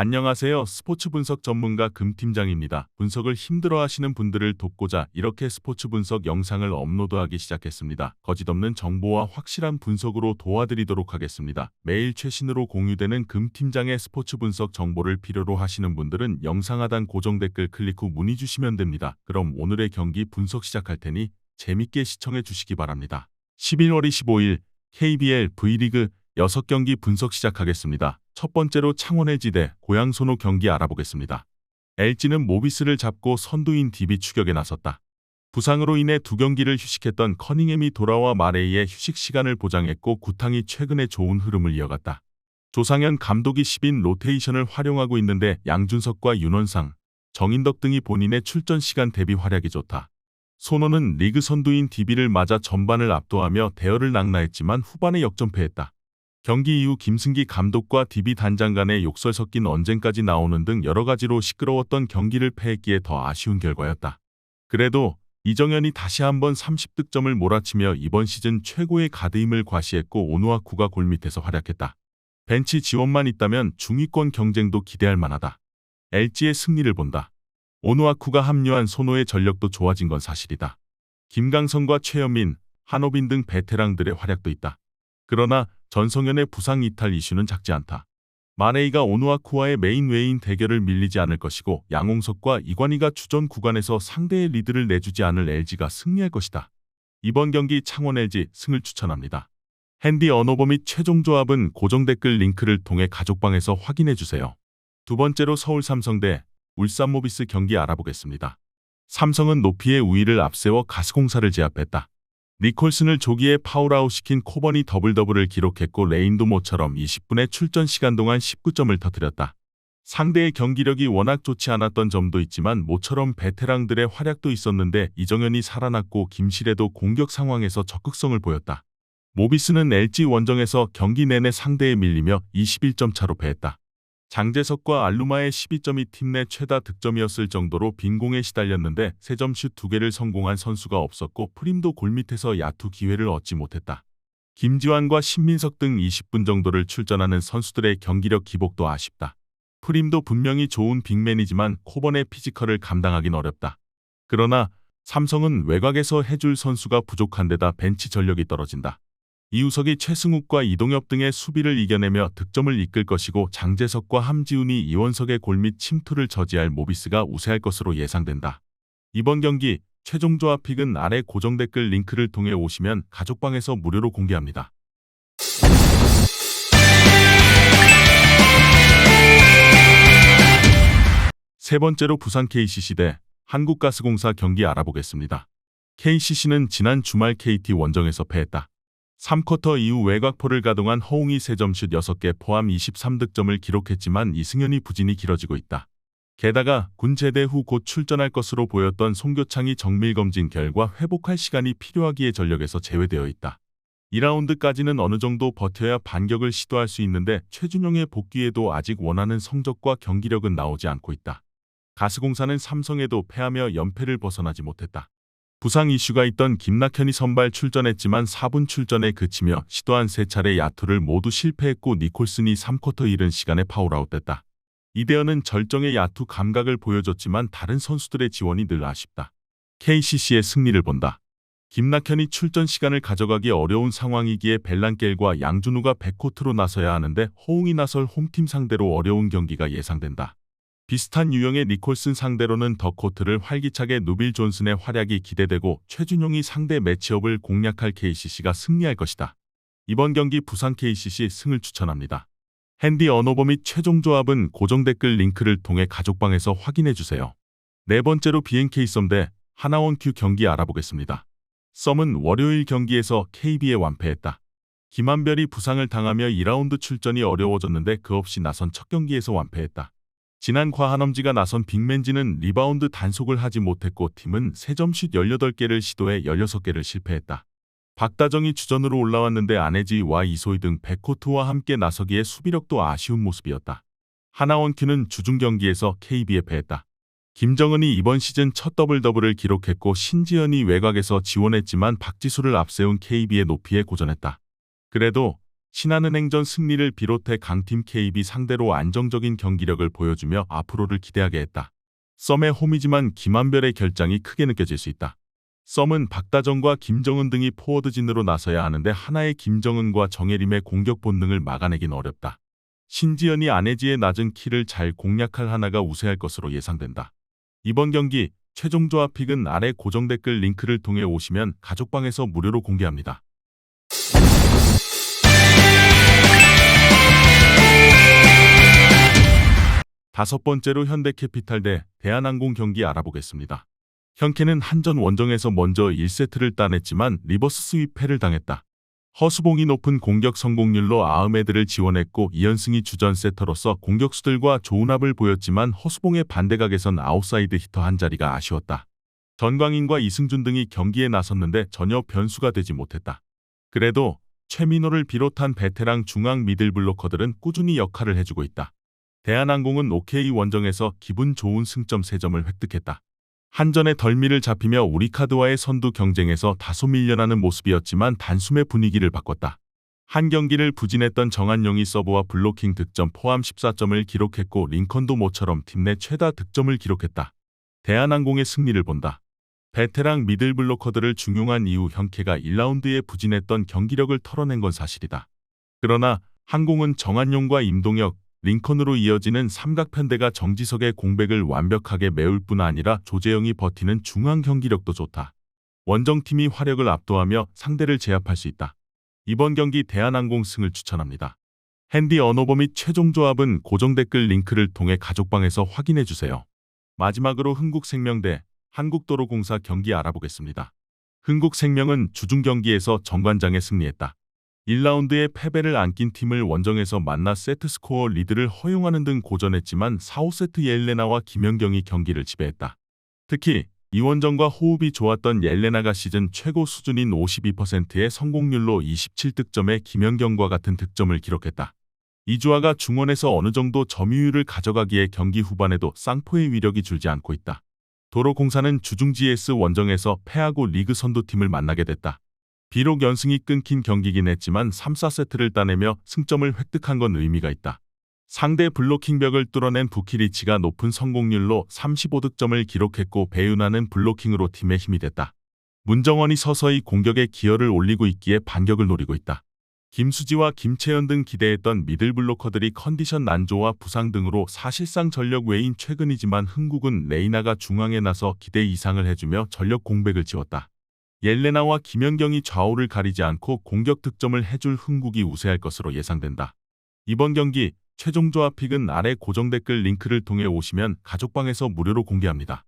안녕하세요. 스포츠 분석 전문가 금팀장입니다. 분석을 힘들어하시는 분들을 돕고자 이렇게 스포츠 분석 영상을 업로드하기 시작했습니다. 거짓없는 정보와 확실한 분석으로 도와드리도록 하겠습니다. 매일 최신으로 공유되는 금팀장의 스포츠 분석 정보를 필요로 하시는 분들은 영상 하단 고정 댓글 클릭 후 문의 주시면 됩니다. 그럼 오늘의 경기 분석 시작할 테니 재밌게 시청해 주시기 바랍니다. 11월 25일 KBL V리그 6경기 분석 시작하겠습니다. 첫 번째로 창원 LG 대 고양 손호 경기 알아보겠습니다. LG는 모비스를 잡고 선두인 DB 추격에 나섰다. 부상으로 인해 두 경기를 휴식했던 커닝햄이 돌아와 마레이의 휴식 시간을 보장했고 구탕이 최근에 좋은 흐름을 이어갔다. 조상현 감독이 10인 로테이션을 활용하고 있는데 양준석과 윤원상, 정인덕 등이 본인의 출전 시간 대비 활약이 좋다. 손호는 리그 선두인 DB를 맞아 전반을 압도하며 대열을 낙라했지만 후반에 역전패했다. 경기 이후 김승기 감독과 DB 단장 간의 욕설 섞인 언쟁까지 나오는 등 여러 가지로 시끄러웠던 경기를 패했기에 더 아쉬운 결과였다. 그래도 이정현이 다시 한번 30득점을 몰아치며 이번 시즌 최고의 가드임을 과시했고 오누아쿠가 골밑에서 활약했다. 벤치 지원만 있다면 중위권 경쟁도 기대할 만하다. LG의 승리를 본다. 오누아쿠가 합류한 손호의 전력도 좋아진 건 사실이다. 김강성과 최현민, 한호빈 등 베테랑들의 활약도 있다. 그러나 전성현의 부상 이탈 이슈는 작지 않다. 마레이가 오누아쿠와의 메인 외인 대결을 밀리지 않을 것이고 양홍석과 이관희가 주전 구간에서 상대의 리드를 내주지 않을 LG가 승리할 것이다. 이번 경기 창원 LG 승을 추천합니다. 핸디 언어버 및 최종 조합은 고정 댓글 링크를 통해 가족방에서 확인해주세요. 두 번째로 서울 삼성 대 울산 모비스 경기 알아보겠습니다. 삼성은 높이의 우위를 앞세워 가스공사를 제압했다. 니콜슨을 조기에 파울아웃시킨 코번이 더블더블을 기록했고 레인도 모처럼 20분의 출전 시간 동안 19점을 터뜨렸다. 상대의 경기력이 워낙 좋지 않았던 점도 있지만 모처럼 베테랑들의 활약도 있었는데 이정현이 살아났고 김실애도 공격 상황에서 적극성을 보였다. 모비스는 LG 원정에서 경기 내내 상대에 밀리며 21점 차로 패했다. 장재석과 알루마의 12점이 팀 내 최다 득점이었을 정도로 빈공에 시달렸는데 3점슛 2개를 성공한 선수가 없었고 프림도 골밑에서 야투 기회를 얻지 못했다. 김지환과 신민석 등 20분 정도를 출전하는 선수들의 경기력 기복도 아쉽다. 프림도 분명히 좋은 빅맨이지만 코번의 피지컬을 감당하긴 어렵다. 그러나 삼성은 외곽에서 해줄 선수가 부족한 데다 벤치 전력이 떨어진다. 이우석이 최승욱과 이동엽 등의 수비를 이겨내며 득점을 이끌 것이고 장재석과 함지훈이 이원석의 골밑 침투를 저지할 모비스가 우세할 것으로 예상된다. 이번 경기 최종 조합 픽은 아래 고정 댓글 링크를 통해 오시면 가족방에서 무료로 공개합니다. 세 번째로 부산 KCC 대 한국가스공사 경기 알아보겠습니다. KCC는 지난 주말 KT 원정에서 패했다. 3쿼터 이후 외곽포를 가동한 허웅이 3점슛 6개 포함 23득점을 기록했지만 이승현이 부진이 길어지고 있다. 게다가 군 제대 후 곧 출전할 것으로 보였던 송교창이 정밀검진 결과 회복할 시간이 필요하기에 전력에서 제외되어 있다. 2라운드까지는 어느 정도 버텨야 반격을 시도할 수 있는데 최준용의 복귀에도 아직 원하는 성적과 경기력은 나오지 않고 있다. 가스공사는 삼성에도 패하며 연패를 벗어나지 못했다. 부상 이슈가 있던 김낙현이 선발 출전했지만 4분 출전에 그치며 시도한 3차례 야투를 모두 실패했고 니콜슨이 3쿼터 이른 시간에 파울아웃됐다. 이대현은 절정의 야투 감각을 보여줬지만 다른 선수들의 지원이 늘 아쉽다. KCC의 승리를 본다. 김낙현이 출전 시간을 가져가기 어려운 상황이기에 벨란겔과 양준우가 백코트로 나서야 하는데 허웅이 나설 홈팀 상대로 어려운 경기가 예상된다. 비슷한 유형의 니콜슨 상대로는 더 코트를 활기차게 누빌 존슨의 활약이 기대되고 최준용이 상대 매치업을 공략할 KCC가 승리할 것이다. 이번 경기 부산 KCC 승을 추천합니다. 핸디 언어버 및 최종 조합은 고정 댓글 링크를 통해 가족방에서 확인해주세요. 네 번째로 BNK 썸 대 하나원큐 경기 알아보겠습니다. 썸은 월요일 경기에서 KB에 완패했다. 김한별이 부상을 당하며 2라운드 출전이 어려워졌는데 그 없이 나선 첫 경기에서 완패했다. 지난 과한엄지가 나선 빅맨지는 리바운드 단속을 하지 못했고 팀은 3점슛 18개를 시도해 16개를 실패했다. 박다정이 주전으로 올라왔는데 안혜지와 이소희 등 백코트와 함께 나서기에 수비력도 아쉬운 모습이었다. 하나원큐는 주중 경기에서 KB에 패했다. 김정은이 이번 시즌 첫 더블더블을 기록했고 신지현이 외곽에서 지원했지만 박지수를 앞세운 KB의 높이에 고전했다. 그래도 신한은행전 승리를 비롯해 강팀 KB 상대로 안정적인 경기력을 보여주며 앞으로를 기대하게 했다. 썸의 홈이지만 김한별의 결장이 크게 느껴질 수 있다. 썸은 박다정과 김정은 등이 포워드진으로 나서야 하는데 하나의 김정은과 정예림의 공격 본능을 막아내긴 어렵다. 신지연이 안혜지의 낮은 키를 잘 공략할 하나가 우세할 것으로 예상된다. 이번 경기 최종 조합 픽은 아래 고정 댓글 링크를 통해 오시면 가족방에서 무료로 공개합니다. 다섯 번째로 현대캐피탈 대 대한항공 경기 알아보겠습니다. 현캐는 한전 원정에서 먼저 1세트를 따냈지만 리버스 스윕패를 당했다. 허수봉이 높은 공격 성공률로 아흐메드를 지원했고 이현승이 주전 세터로서 공격수들과 좋은 합을 보였지만 허수봉의 반대각에선 아웃사이드 히터 한 자리가 아쉬웠다. 전광인과 이승준 등이 경기에 나섰는데 전혀 변수가 되지 못했다. 그래도 최민호를 비롯한 베테랑 중앙 미들블로커들은 꾸준히 역할을 해주고 있다. 대한항공은 OK 원정에서 기분 좋은 승점 3점을 획득했다. 한전의 덜미를 잡히며 우리카드와의 선두 경쟁에서 다소 밀려나는 모습이었지만 단숨에 분위기를 바꿨다. 한 경기를 부진했던 정한용이 서브와 블로킹 득점 포함 14점을 기록했고 링컨도 모처럼 팀 내 최다 득점을 기록했다. 대한항공의 승리를 본다. 베테랑 미들블로커들을 중용한 이후 현캐가 1라운드에 부진했던 경기력을 털어낸 건 사실이다. 그러나 항공은 정한용과 임동혁, 링컨으로 이어지는 삼각편대가 정지석의 공백을 완벽하게 메울 뿐 아니라 조재영이 버티는 중앙 경기력도 좋다. 원정팀이 화력을 압도하며 상대를 제압할 수 있다. 이번 경기 대한항공 승을 추천합니다. 핸디 언어버 및 최종 조합은 고정 댓글 링크를 통해 가족방에서 확인해주세요. 마지막으로 흥국생명 대 한국도로공사 경기 알아보겠습니다. 흥국생명은 주중 경기에서 정관장에 승리했다. 1라운드에 패배를 안긴 팀을 원정에서 만나 세트스코어 리드를 허용하는 등 고전했지만 4, 5세트 옐레나와 김연경이 경기를 지배했다. 특히 이원정과 호흡이 좋았던 옐레나가 시즌 최고 수준인 52%의 성공률로 27득점에 김연경과 같은 득점을 기록했다. 이주아가 중원에서 어느 정도 점유율을 가져가기에 경기 후반에도 쌍포의 위력이 줄지 않고 있다. 도로공사는 주중 GS 원정에서 패하고 리그 선두팀을 만나게 됐다. 비록 연승이 끊긴 경기긴 했지만 3, 4세트를 따내며 승점을 획득한 건 의미가 있다. 상대 블로킹벽을 뚫어낸 부키리치가 높은 성공률로 35득점을 기록했고 배윤아는 블로킹으로 팀의 힘이 됐다. 문정원이 서서히 공격에 기여를 올리고 있기에 반격을 노리고 있다. 김수지와 김채연 등 기대했던 미들블로커들이 컨디션 난조와 부상 등으로 사실상 전력 외인 최근이지만 흥국은 레이나가 중앙에 나서 기대 이상을 해주며 전력 공백을 지웠다. 옐레나와 김연경이 좌우를 가리지 않고 공격 득점을 해줄 흥국이 우세할 것으로 예상된다. 이번 경기 최종 조합 픽은 아래 고정 댓글 링크를 통해 오시면 가족방에서 무료로 공개합니다.